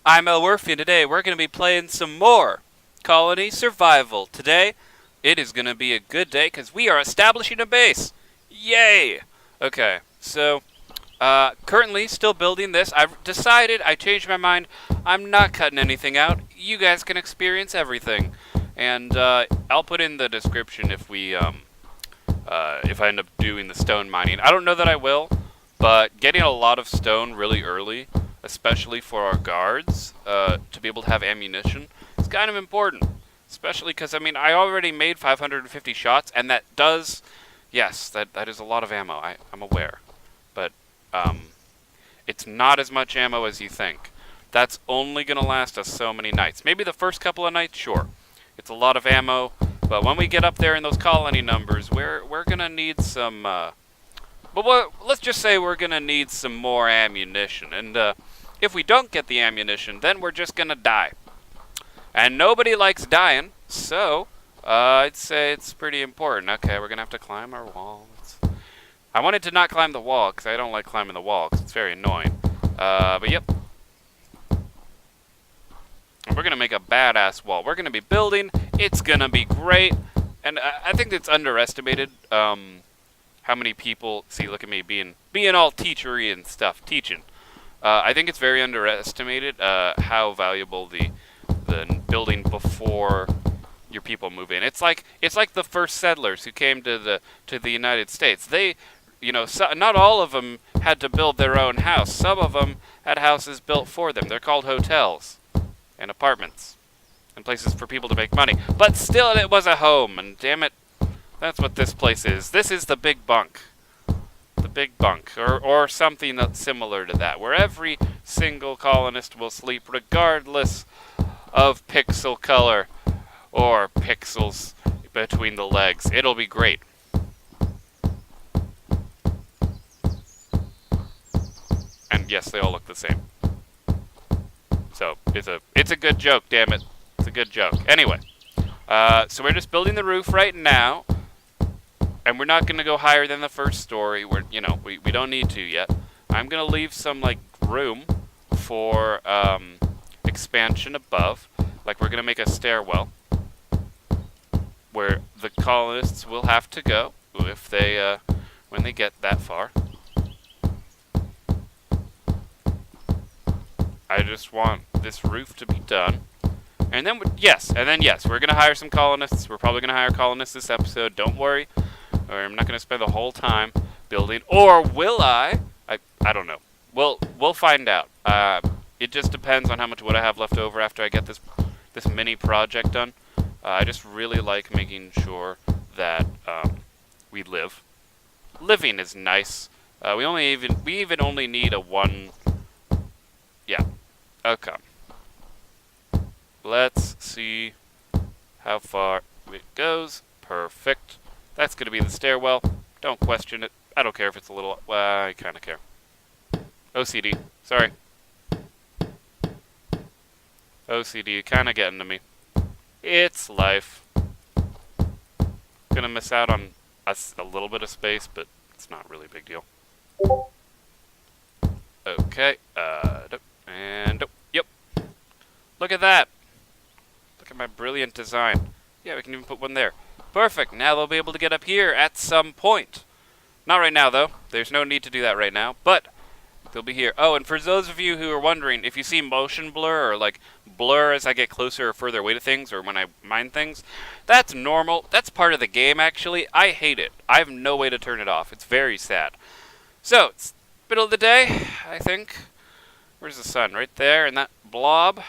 I'm Elwirfy and today we're going to be playing some more Colony Survival. Today, it is going to be a good day because we are establishing a base. Yay! Okay, so, currently still building this. I've decided, I changed my mind, I'm not cutting anything out. You guys can experience everything. And, I'll put in the description if I end up doing the stone mining. I don't know that I will, but getting a lot of stone really early, especially for our guards, to be able to have ammunition, is kind of important. Especially because, I mean, I already made 550 shots, and that does, yes, that is a lot of ammo, I'm aware. But, it's not as much ammo as you think. That's only going to last us so many nights. Maybe the first couple of nights, sure. It's a lot of ammo, but when we get up there in those colony numbers, we're going to need some, let's just say we're going to need some more ammunition. And if we don't get the ammunition, then we're just going to die. And nobody likes dying, so I'd say it's pretty important. Okay, we're going to have to climb our walls. I wanted to not climb the wall, because I don't like climbing the wall, because it's very annoying. But yep. And we're going to make a badass wall. We're going to be building. It's going to be great. And I think it's underestimated how many people... See, look at me being all teachery and stuff. Teaching. I think it's very underestimated how valuable the building before your people move in. It's like the first settlers who came to the United States. They, not all of them had to build their own house. Some of them had houses built for them. They're called hotels and apartments and places for people to make money. But still, it was a home, and damn it, that's what this place is. This is the big bunk. The big bunk, or something that's similar to that, where every single colonist will sleep regardless of pixel color or pixels between the legs. It'll be great. And yes, they all look the same. So it's a good joke, damn it. It's a good joke. Anyway, so we're just building the roof right now, and we're not gonna go higher than the first story. We don't need to yet. I'm gonna leave some room for expansion above. Like we're gonna make a stairwell where the colonists will have to go if they when they get that far. I just want this roof to be done. And then, yes, we're going to hire some colonists. We're probably going to hire colonists this episode. Don't worry. Or I'm not going to spend the whole time building. Or will I? I don't know. We'll find out. It just depends on how much wood I have left over after I get this mini project done. I just really like making sure that we live. Living is nice. We even only need a one. Yeah. Okay. Let's see how far it goes. Perfect. That's going to be the stairwell. Don't question it. I don't care if it's a little... Well, I kind of care. OCD. Sorry. OCD kind of getting to me. It's life. Gonna miss out on a little bit of space, but it's not really a big deal. Okay. Yep. Look at that. Look at my brilliant design. Yeah, we can even put one there. Perfect. Now they'll be able to get up here at some point. Not right now, though. There's no need to do that right now, but they'll be here. Oh, and for those of you who are wondering, if you see motion blur or blur as I get closer or further away to things or when I mine things, that's normal. That's part of the game, actually. I hate it. I have no way to turn it off. It's very sad. So, it's middle of the day, I think. Where's the sun? Right there in that blob.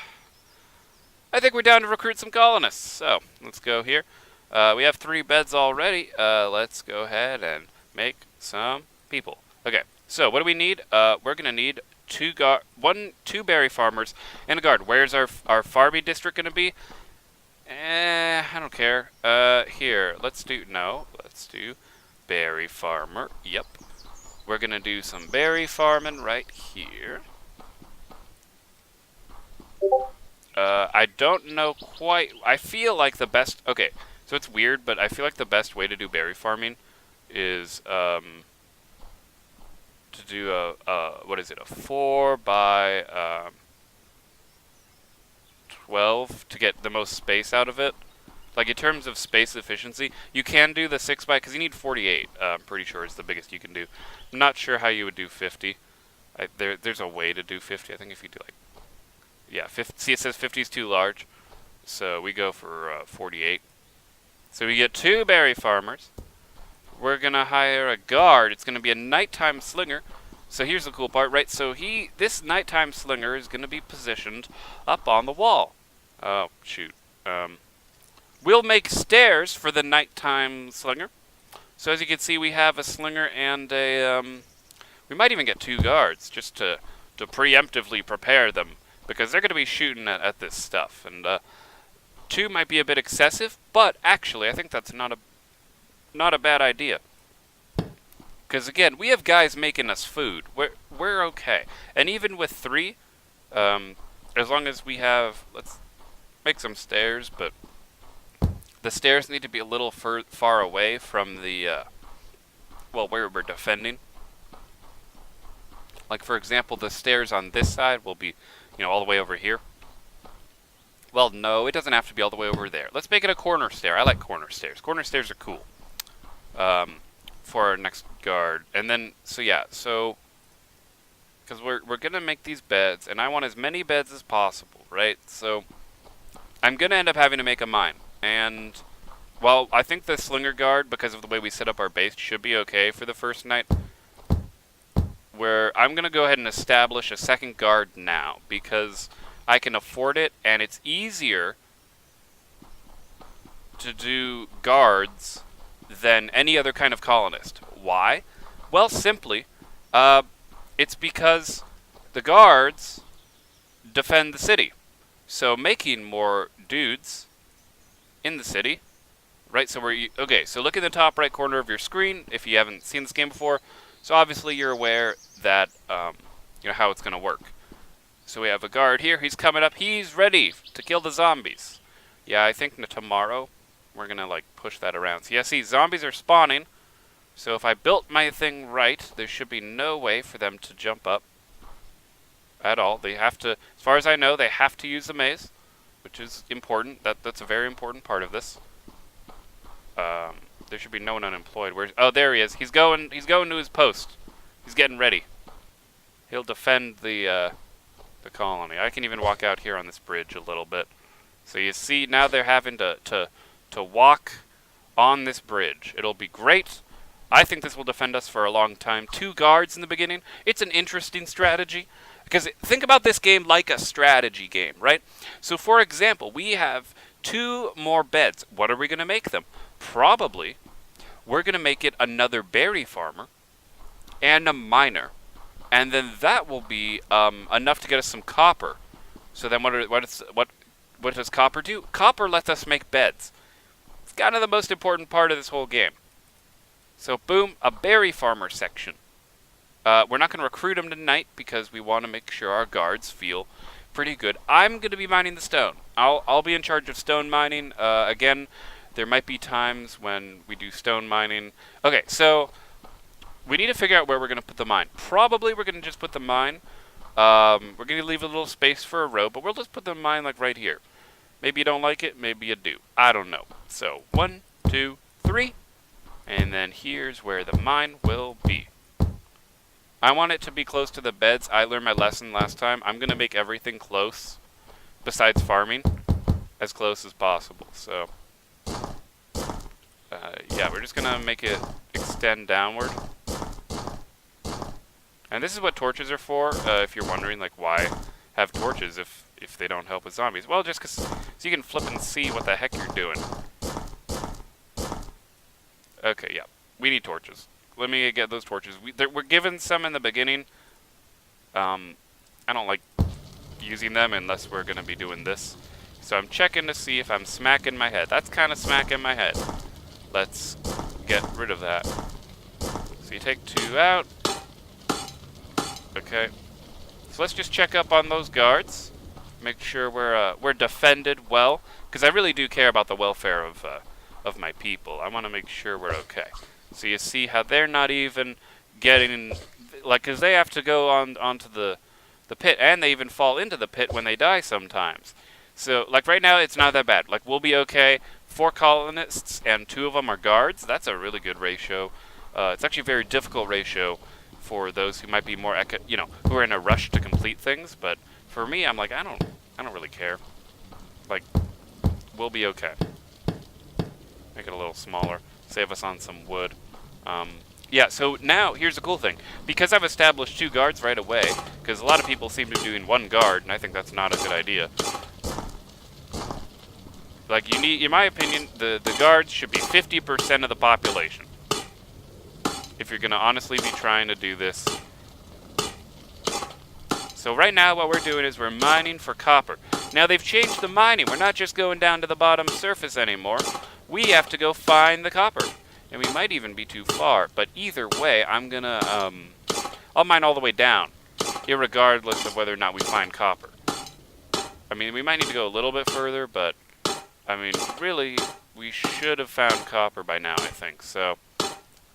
I think we're down to recruit some colonists. So, let's go here. We have 3 beds already. Let's go ahead and make some people. Okay, so what do we need? We're going to need 2 berry farmers and a guard. Where's our farming district going to be? I don't care. Here, let's do berry farmer. Yep. We're going to do some berry farming right here. I don't know quite. I feel like the best... Okay, so it's weird, but I feel like the best way to do berry farming is to do a 4 by 12 to get the most space out of it. Like, in terms of space efficiency, you can do the 6 by, because you need 48, I'm pretty sure is the biggest you can do. I'm not sure how you would do 50. There's a way to do 50. I think if you do, like, yeah, 50, see, it says 50 is too large, so we go for 48. So we get 2 berry farmers. We're going to hire a guard. It's going to be a nighttime slinger. So here's the cool part, right? So this nighttime slinger is going to be positioned up on the wall. Oh, shoot. We'll make stairs for the nighttime slinger. So as you can see, we have a slinger and a, we might even get 2 guards just to preemptively prepare them, because they're going to be shooting at this stuff. And 2 might be a bit excessive, but actually, I think that's not a bad idea. Because again, we have guys making us food. We're okay. And even with 3, as long as we have, let's make some stairs, but the stairs need to be a little far away from the, well, where we're defending. Like, for example, the stairs on this side will be, you know, all the way over here. Well, no, it doesn't have to be all the way over there. Let's make it a corner stair. I like corner stairs. Corner stairs are cool. For our next guard. And then, so yeah, so, because we're going to make these beds, and I want as many beds as possible, right? So, I'm going to end up having to make a mine. And, well, I think the slinger guard, because of the way we set up our base, should be okay for the first night. Where I'm going to go ahead and establish a second guard now, because I can afford it, and it's easier to do guards than any other kind of colonist. Why? Well, simply, it's because the guards defend the city. So making more dudes in the city, right? So okay, so look in the top right corner of your screen if you haven't seen this game before. So obviously you're aware that, you know, how it's going to work. So we have a guard here. He's coming up. He's ready to kill the zombies. Yeah, I think tomorrow we're going to, like, push that around. So, yeah, see, zombies are spawning. So if I built my thing right, there should be no way for them to jump up at all. They have to, as far as I know, they have to use the maze, which is important. That's a very important part of this. There should be no one unemployed. Oh, there he is. He's going to his post. He's getting ready. He'll defend the colony. I can even walk out here on this bridge a little bit. So you see, now they're having to walk on this bridge. It'll be great. I think this will defend us for a long time. 2 guards in the beginning. It's an interesting strategy. Because think about this game like a strategy game, right? So for example, we have 2 more beds. What are we going to make them? Probably, we're going to make it another berry farmer and a miner. And then that will be enough to get us some copper. So then what does copper do? Copper lets us make beds. It's kind of the most important part of this whole game. So boom, a berry farmer section. We're not going to recruit them tonight because we want to make sure our guards feel pretty good. I'm going to be mining the stone. I'll be in charge of stone mining. Again, there might be times when we do stone mining. Okay, so we need to figure out where we're going to put the mine. Probably we're going to just put the mine. We're going to leave a little space for a road, but we'll just put the mine like right here. Maybe you don't like it, maybe you do. I don't know. So 1, 2, 3, and then here's where the mine will be. I want it to be close to the beds. I learned my lesson last time. I'm going to make everything close, besides farming, as close as possible. So, yeah, we're just going to make it extend downward. And this is what torches are for, if you're wondering, like, why have torches if they don't help with zombies. Well, just because so you can flip and see what the heck you're doing. Okay, yeah, we need torches. Let me get those torches. We're given some in the beginning. I don't like using them unless we're going to be doing this. So I'm checking to see if I'm smacking my head. That's kind of smacking my head. Let's get rid of that. So you take 2 out. Okay. So let's just check up on those guards. Make sure we're defended well. Because I really do care about the welfare of my people. I want to make sure we're okay. So you see how they're not even getting, like, because they have to go onto the pit, and they even fall into the pit when they die sometimes. So, like, right now, it's not that bad. Like, we'll be okay. 4 colonists and 2 of them are guards. That's a really good ratio. It's actually a very difficult ratio for those who might be more, who are in a rush to complete things. But for me, I'm like, I don't really care. Like, we'll be okay. Make it a little smaller. Save us on some wood. Yeah, so now, here's the cool thing. Because I've established 2 guards right away, because a lot of people seem to be doing 1 guard, and I think that's not a good idea. Like, you need, in my opinion, the guards should be 50% of the population. If you're going to honestly be trying to do this. So right now, what we're doing is we're mining for copper. Now, they've changed the mining. We're not just going down to the bottom surface anymore. We have to go find the copper. And we might even be too far. But either way, I'm going to, I'll mine all the way down, irregardless of whether or not we find copper. I mean, we might need to go a little bit further, but, I mean, really, we should have found copper by now, I think. So,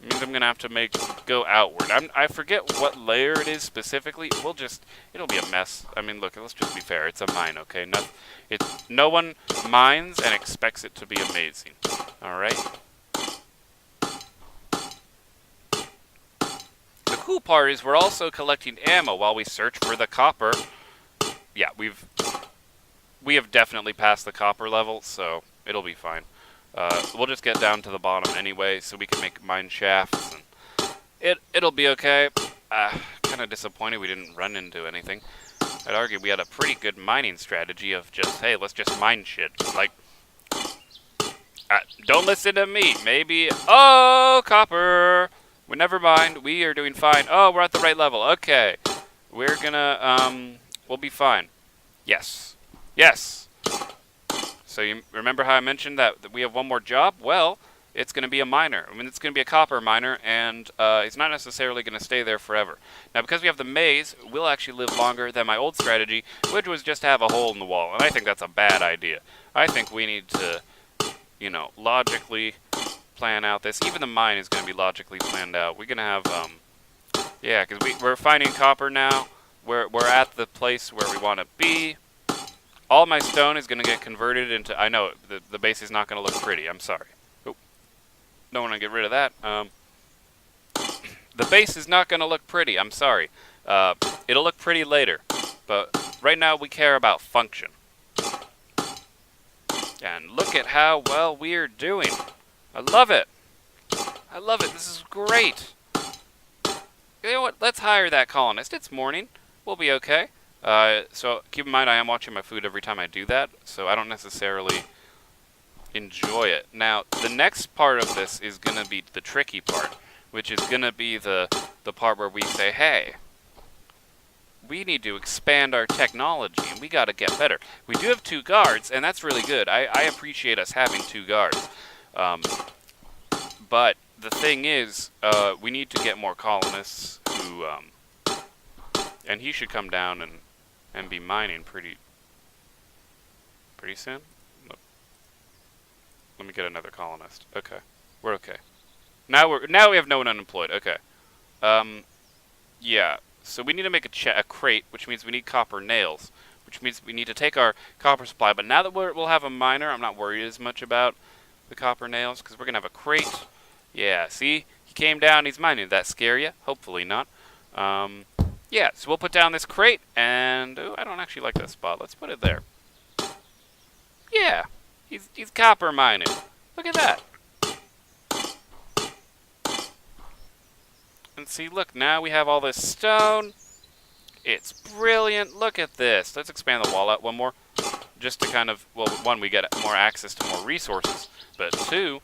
it means I'm going to have to go outward. I forget what layer it is specifically. It'll be a mess. I mean, look, let's just be fair. It's a mine, okay? No one mines and expects it to be amazing. Alright? The cool part is we're also collecting ammo while we search for the copper. Yeah, we have definitely passed the copper level, so it'll be fine. We'll just get down to the bottom anyway, so we can make mine shafts. And it'll be okay. Kind of disappointed we didn't run into anything. I'd argue we had a pretty good mining strategy of just, hey, let's just mine shit. Like, don't listen to me. Maybe, oh, copper. Well, never mind. We are doing fine. Oh, we're at the right level. Okay. We're gonna, we'll be fine. Yes. Yes. So you remember how I mentioned that we have one more job? Well, it's going to be a miner. I mean, it's going to be a copper miner, and it's not necessarily going to stay there forever. Now, because we have the maze, we'll actually live longer than my old strategy, which was just to have a hole in the wall, and I think that's a bad idea. I think we need to, logically plan out this. Even the mine is going to be logically planned out. We're going to have, yeah, because we're finding copper now. We're at the place where we want to be. All my stone is going to get converted into... I know, the base is not going to look pretty. I'm sorry. Oh, don't want to get rid of that. The base is not going to look pretty. I'm sorry. It'll look pretty later. But right now, we care about function. And look at how well we're doing. I love it. I love it. This is great. You know what? Let's hire that colonist. It's morning. We'll be okay. So keep in mind I am watching my food every time I do that, so I don't necessarily enjoy it. Now, the next part of this is going to be the tricky part, which is going to be the part where we say, hey, we need to expand our technology, and we got to get better. We do have 2 guards, and that's really good. I appreciate us having 2 guards. But the thing is, we need to get more colonists who, and he should come down and be mining pretty soon. Let me get another colonist. Okay, we're okay. Now we have no one unemployed. Okay. Yeah. So we need to make a crate, which means we need copper nails, which means we need to take our copper supply. But now that we'll have a miner, I'm not worried as much about the copper nails because we're gonna have a crate. Yeah. See, he came down. He's mining. Did that scare you? Hopefully not. Yeah, so we'll put down this crate, and I don't actually like that spot. Let's put it there. Yeah, he's copper mining. Look at that. And see, look, now we have all this stone. It's brilliant. Look at this. Let's expand the wall out one more, just to kind of, well, 1, we get more access to more resources, but 2,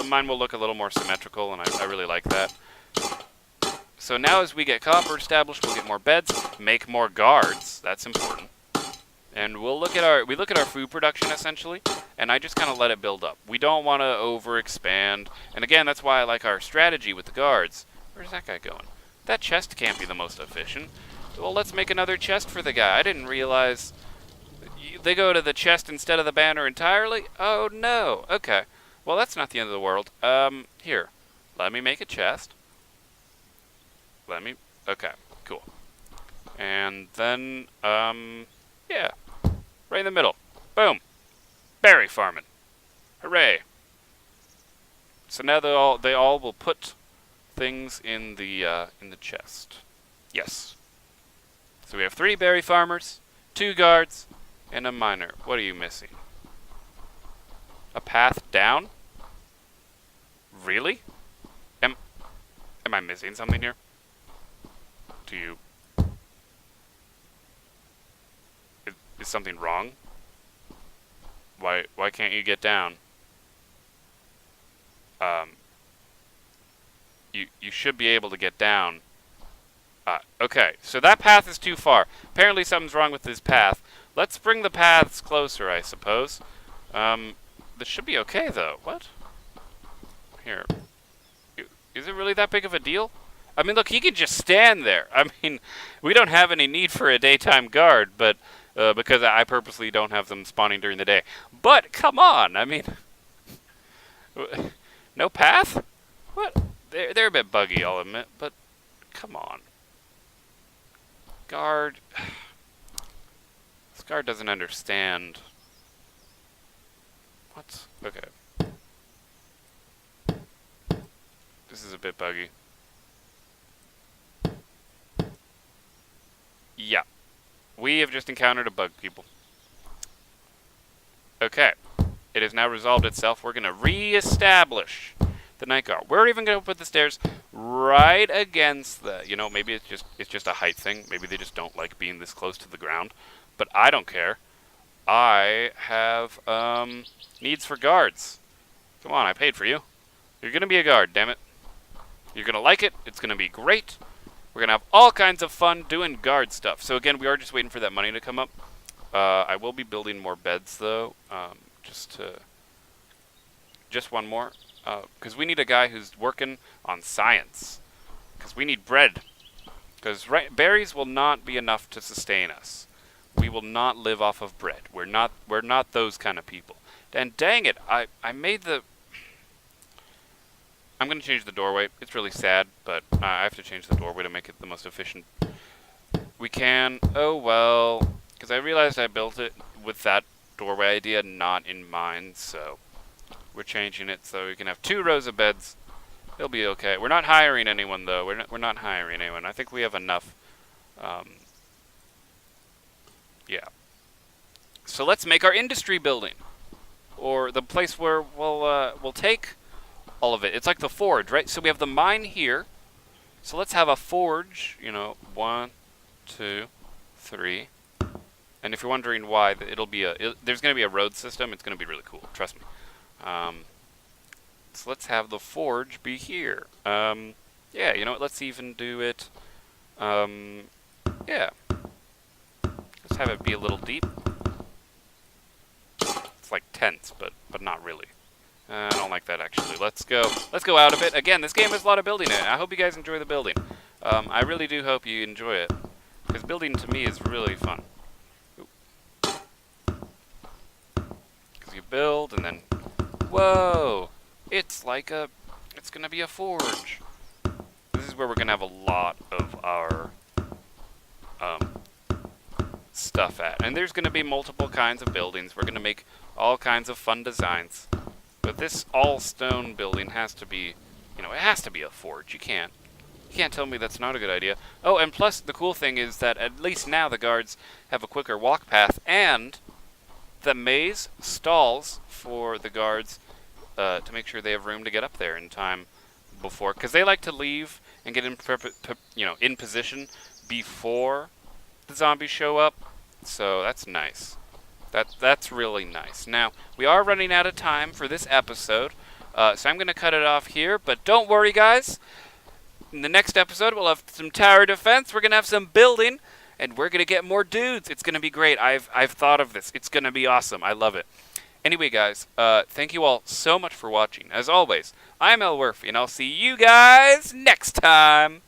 mine will look a little more symmetrical, and I really like that. So now as we get copper established, we'll get more beds, make more guards. That's important. And we look at our food production essentially, and I just kind of let it build up. We don't want to overexpand. And again, that's why I like our strategy with the guards. Where's that guy going? That chest can't be the most efficient. Well, let's make another chest for the guy. I didn't realize they go to the chest instead of the banner entirely. Oh no. Okay. Well, that's not the end of the world. Here. Let me make a chest. Okay, cool. And then, yeah, Right in the middle. Boom. Berry farming. Hooray. So now they all will put things in the chest. Yes. So we have 3 berry farmers, 2 guards, and a miner. What are you missing? A path down? Really? Am I missing something here? Do you... Is something wrong? Why can't you get down? You should be able to get down. Okay, so that path is too far. Apparently something's wrong with this path. Let's bring the paths closer, I suppose. This should be okay, though. What? Here. Is it really that big of a deal? I mean, look, he can just stand there. I mean, we don't have any need for a daytime guard, but because I purposely don't have them spawning during the day. But, come on, I mean... No path? What? They're a bit buggy, I'll admit, but come on. Guard... This guard doesn't understand. What? Okay. This is a bit buggy. Yeah. We have just encountered a bug, people. Okay. It has now resolved itself. We're going to re-establish the night guard. We're even going to put the stairs right against the... You know, maybe it's just a height thing. Maybe they just don't like being this close to the ground. But I don't care. I have needs for guards. Come on, I paid for you. You're going to be a guard, damn it. You're going to like it. It's going to be great. We're going to have all kinds of fun doing guard stuff. So again, we are just waiting for that money to come up. I will be building more beds, though. Just one more. Because we need a guy who's working on science. Because we need bread. Because berries will not be enough to sustain us. We will not live off of bread. We're not those kind of people. And dang it, I made the... I'm going to change the doorway. It's really sad, but I have to change the doorway to make it the most efficient we can. Oh well, because I realized I built it with that doorway idea not in mind, so we're changing it so we can have 2 rows of beds. It'll be okay. We're not hiring anyone, though. We're not hiring anyone. I think we have enough. Yeah. So let's make our industry building, or the place where we'll take all of it. It's like the forge, right? So we have the mine here. So let's have a forge. You know, 1, 2, 3. And if you're wondering why, it'll be there's going to be a road system. It's going to be really cool. Trust me. So let's have the forge be here. Yeah, you know what? Let's even do it. Yeah. Let's have it be a little deep. It's like tense, but not really. I don't like that, actually. Let's go out of it. Again, this game has a lot of building in it. I hope you guys enjoy the building. I really do hope you enjoy it, because building to me is really fun. Because you build, and then... Whoa! It's gonna be a forge. This is where we're gonna have a lot of our stuff at. And there's gonna be multiple kinds of buildings. We're gonna make all kinds of fun designs. But this all-stone building has to be, you know, it has to be a forge. You can't tell me that's not a good idea. Oh, and plus, the cool thing is that at least now the guards have a quicker walk path, and the maze stalls for the guards to make sure they have room to get up there in time before, because they like to leave and get in position before the zombies show up. So that's nice. That's really nice. Now, we are running out of time for this episode, so I'm going to cut it off here. But don't worry, guys. In the next episode, we'll have some tower defense. We're going to have some building, and we're going to get more dudes. It's going to be great. I've thought of this. It's going to be awesome. I love it. Anyway, guys, thank you all so much for watching. As always, I'm Elwirfy, and I'll see you guys next time.